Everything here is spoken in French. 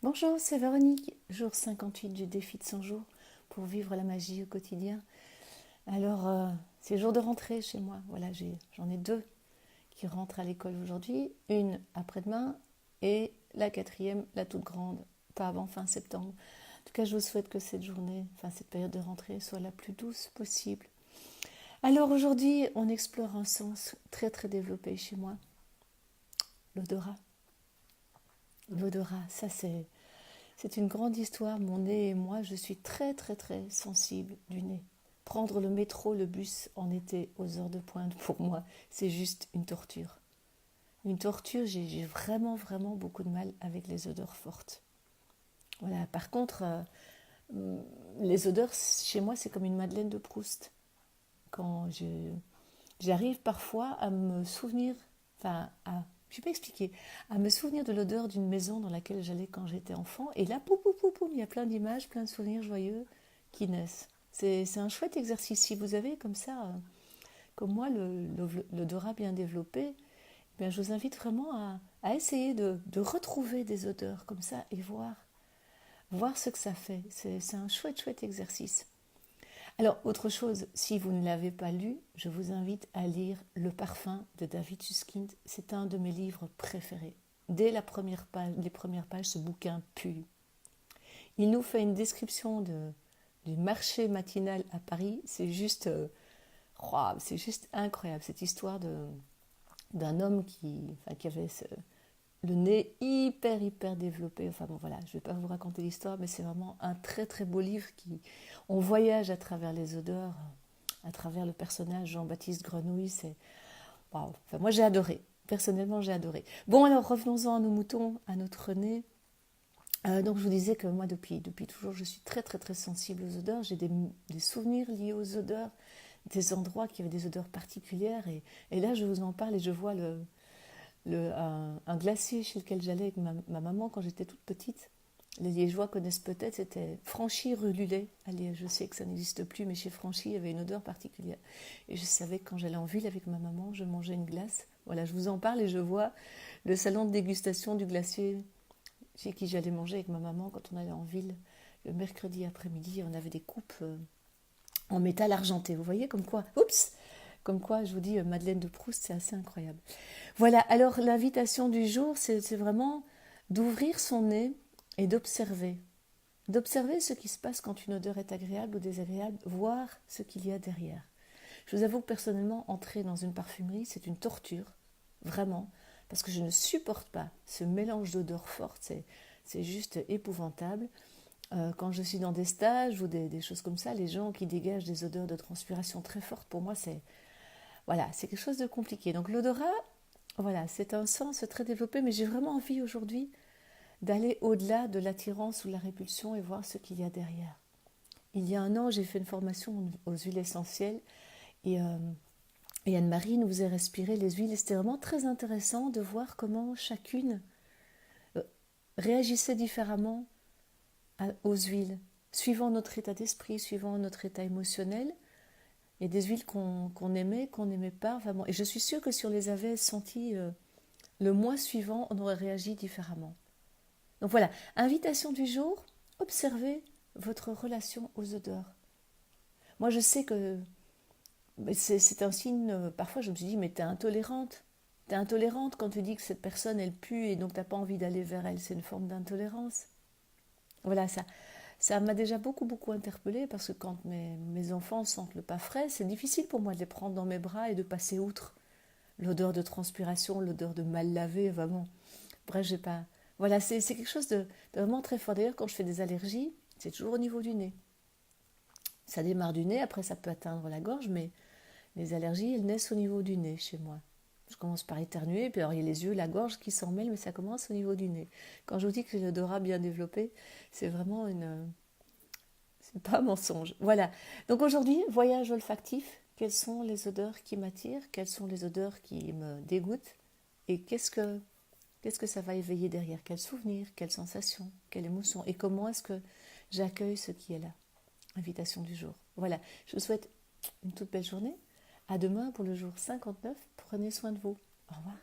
Bonjour, c'est Véronique, jour 58 du défi de 100 jours pour vivre la magie au quotidien. Alors, c'est jour de rentrée chez moi. Voilà, j'en ai deux qui rentrent à l'école aujourd'hui, une après-demain et la quatrième, la toute grande, pas avant fin septembre. En tout cas, je vous souhaite que cette journée, enfin cette période de rentrée, soit la plus douce possible. Alors aujourd'hui, on explore un sens très très développé chez moi, l'odorat. L'odorat, ça c'est une grande histoire. Mon nez et moi, je suis très très très sensible du nez. Prendre le métro, le bus en été aux heures de pointe, pour moi, c'est juste une torture. Une torture, j'ai vraiment vraiment beaucoup de mal avec les odeurs fortes. Voilà. Par contre, les odeurs chez moi, c'est comme une Madeleine de Proust. Quand j'arrive parfois à me souvenir, enfin, je ne vais pas expliquer, à me souvenir de l'odeur d'une maison dans laquelle j'allais quand j'étais enfant. Et là, poum, poum, poum, poum, il y a plein d'images, plein de souvenirs joyeux qui naissent. C'est un chouette exercice. Si vous avez comme ça, comme moi, l'odorat bien développé, eh bien, je vous invite vraiment à essayer de retrouver des odeurs comme ça et voir ce que ça fait. C'est un chouette, chouette exercice. Alors, autre chose, si vous ne l'avez pas lu, je vous invite à lire Le Parfum de David Suskind. C'est un de mes livres préférés. Dès la première page, les premières pages, ce bouquin pue. Il nous fait une description du marché matinal à Paris. C'est juste incroyable, cette histoire d'un homme qui avait le nez hyper hyper développé. Enfin bon voilà, je ne vais pas vous raconter l'histoire, mais c'est vraiment un très très beau livre on voyage à travers les odeurs, à travers le personnage Jean-Baptiste Grenouille. C'est waouh. Enfin, moi j'ai adoré. Personnellement j'ai adoré. Bon alors revenons-en à nos moutons, à notre nez. Donc je vous disais que moi depuis toujours je suis très très très sensible aux odeurs. J'ai des souvenirs liés aux odeurs, des endroits qui avaient des odeurs particulières et là je vous en parle et je vois un glacier chez lequel j'allais avec ma maman quand j'étais toute petite. Les Liégeois connaissent peut-être, c'était Franchy rue Lullet. Allez, je sais que ça n'existe plus, mais chez Franchy, il y avait une odeur particulière. Et je savais que quand j'allais en ville avec ma maman, je mangeais une glace. Voilà, je vous en parle et je vois le salon de dégustation du glacier chez qui j'allais manger avec ma maman quand on allait en ville. Le mercredi après-midi, on avait des coupes en métal argenté. Vous voyez, comme quoi, oups, comme quoi, je vous dis, Madeleine de Proust, c'est assez incroyable. Voilà, alors l'invitation du jour, c'est vraiment d'ouvrir son nez et d'observer. D'observer ce qui se passe quand une odeur est agréable ou désagréable, voir ce qu'il y a derrière. Je vous avoue que personnellement, entrer dans une parfumerie, c'est une torture, vraiment, parce que je ne supporte pas ce mélange d'odeurs fortes, c'est juste épouvantable. Quand je suis dans des stages ou des choses comme ça, les gens qui dégagent des odeurs de transpiration très fortes, pour moi, c'est quelque chose de compliqué. Donc l'odorat, voilà, c'est un sens très développé, mais j'ai vraiment envie aujourd'hui d'aller au-delà de l'attirance ou de la répulsion et voir ce qu'il y a derrière. Il y a un an, j'ai fait une formation aux huiles essentielles et Anne-Marie nous faisait respirer les huiles. C'était vraiment très intéressant de voir comment chacune euh, réagissait différemment aux huiles, suivant notre état d'esprit, suivant notre état émotionnel. Il y a des huiles qu'on aimait, qu'on n'aimait pas. Vraiment. Et je suis sûre que si on les avait senties le mois suivant, on aurait réagi différemment. Donc voilà, invitation du jour, observez votre relation aux odeurs. Moi je sais que c'est un signe, parfois je me suis dit, mais t'es intolérante. T'es intolérante quand tu dis que cette personne elle pue et donc t'as pas envie d'aller vers elle. C'est une forme d'intolérance. Voilà, ça m'a déjà beaucoup beaucoup interpellée parce que quand mes enfants sentent le pas frais, c'est difficile pour moi de les prendre dans mes bras et de passer outre l'odeur de transpiration, l'odeur de mal lavé, vraiment. Bref, j'ai pas. Voilà, c'est quelque chose de vraiment très fort. D'ailleurs, quand je fais des allergies, c'est toujours au niveau du nez. Ça démarre du nez, après ça peut atteindre la gorge, mais les allergies, elles naissent au niveau du nez chez moi. Je commence par éternuer, puis alors il y a les yeux, la gorge qui s'en mêlent, mais ça commence au niveau du nez. Quand je vous dis que j'ai l'odorat bien développé, c'est vraiment une. C'est pas un mensonge. Voilà. Donc aujourd'hui, voyage olfactif. Quelles sont les odeurs qui m'attirent? Quelles sont les odeurs qui me dégoûtent? Et qu'est-ce que ça va éveiller derrière? Quels souvenirs, quelles sensations, quelle émotion? Et comment est-ce que j'accueille ce qui est là? Invitation du jour. Voilà, je vous souhaite une toute belle journée. À demain pour le jour 59. Prenez soin de vous. Au revoir.